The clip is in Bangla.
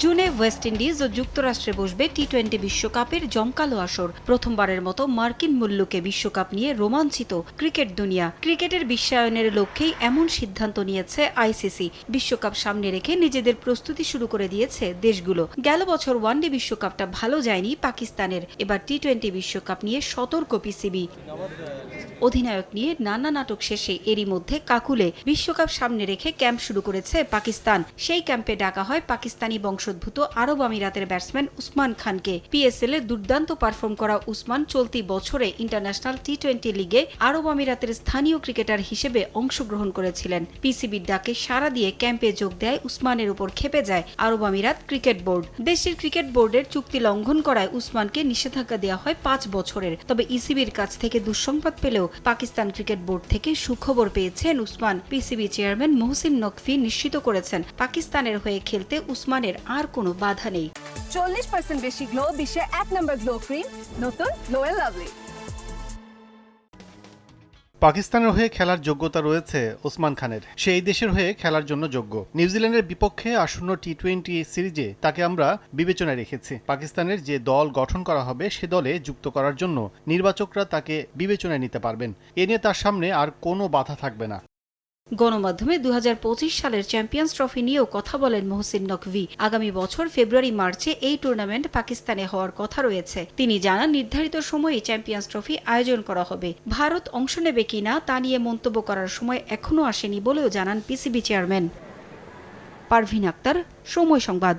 জুনে ওয়েস্ট ইন্ডিজ ও যুক্তরাষ্ট্রে বসবে টি-20 বিশ্বকাপের জমকালো আসর। প্রথমবারের মতো মার্কিন মুল্লুকে বিশ্বকাপ নিয়ে রোমাঞ্চিত ক্রিকেট দুনিয়া। ক্রিকেটের বিশ্বায়নের লক্ষ্যেই এমন সিদ্ধান্ত নিয়েছে আইসিসি। বিশ্বকাপ সামনে রেখে নিজেদের প্রস্তুতি শুরু করে দিয়েছে দেশগুলো। গেল বছর ওয়ানডে বিশ্বকাপটা ভালো যায়নি পাকিস্তানের, এবার টি-20 বিশ্বকাপ নিয়ে সতর্ক পিসিবি। অধিনায়ক নিয়ে নানা নাটক শেষে এরই মধ্যে কাকুলে বিশ্বকাপ সামনে রেখে ক্যাম্প শুরু করেছে পাকিস্তান। সেই ক্যাম্পে ডাকা হয় পাকিস্তানি বংশোদ্ভূত আরব আমিরাতের ব্যাটসম্যান উসমান খানকে। পিএসএল এ দুর্দান্ত পারফর্ম করা উসমান চলতি বছরে ইন্টারন্যাশনাল টি-20 লিগে আরব আমিরাতের স্থানীয় ক্রিকেটার হিসেবে অংশগ্রহণ করেছিলেন। পিসিবির ডাকে সাড়া দিয়ে ক্যাম্পে যোগ দেয় উসমানের উপর ক্ষেপে যায় আরব আমিরাত ক্রিকেট বোর্ড। দেশটির ক্রিকেট বোর্ডের চুক্তি লঙ্ঘন করায় উসমানকে নিষেধাজ্ঞা দেওয়া হয় 5 বছরের। তবে ইসিবির কাছ থেকে দুঃসংবাদ পেলেও পাকিস্তান ক্রিকেট বোর্ড থেকে সুখবর পেয়েছেন উসমান। পিসিবি চেয়ারম্যান মোহসিন নকভি নিশ্চিত করেছেন পাকিস্তানের হয়ে খেলতে উসমানের আর কোনো বাধা নেই। 40% বেশি গ্লো, বিশ্বের 1 নম্বর গ্লো ক্রিম, নতুন গ্লো এন্ড লাভলি। পাকিস্তানের হয়ে খেলার যোগ্যতা রয়েছে ওসমান খানের। সে এই দেশের হয়ে খেলার জন্য যোগ্য। নিউজিল্যান্ডের বিপক্ষে আসন্ন টি-20 সিরিজে তাকে আমরা বিবেচনায় রেখেছি। পাকিস্তানের যে দল গঠন করা হবে সে দলে যুক্ত করার জন্য নির্বাচকরা তাকে বিবেচনায় নিতে পারবেন। এ নিয়ে তার সামনে আর কোনো বাধা থাকবে না। গণমাধ্যমে 2025 সালের চ্যাম্পিয়ন্স ট্রফি নিয়েও কথা বলেন মোহসিন নকভি। আগামী বছর ফেব্রুয়ারি-মার্চে এই টুর্নামেন্ট পাকিস্তানে হওয়ার কথা রয়েছে। তিনি জানান, নির্ধারিত সময়ে চ্যাম্পিয়ন্স ট্রফি আয়োজন করা হবে। ভারত অংশ নেবে কিনা তা নিয়ে মন্তব্য করার সময় এখনও আসেনি বলেও জানান পিসিবি চেয়ারম্যান। পারভিন আক্তার, সময় সংবাদ।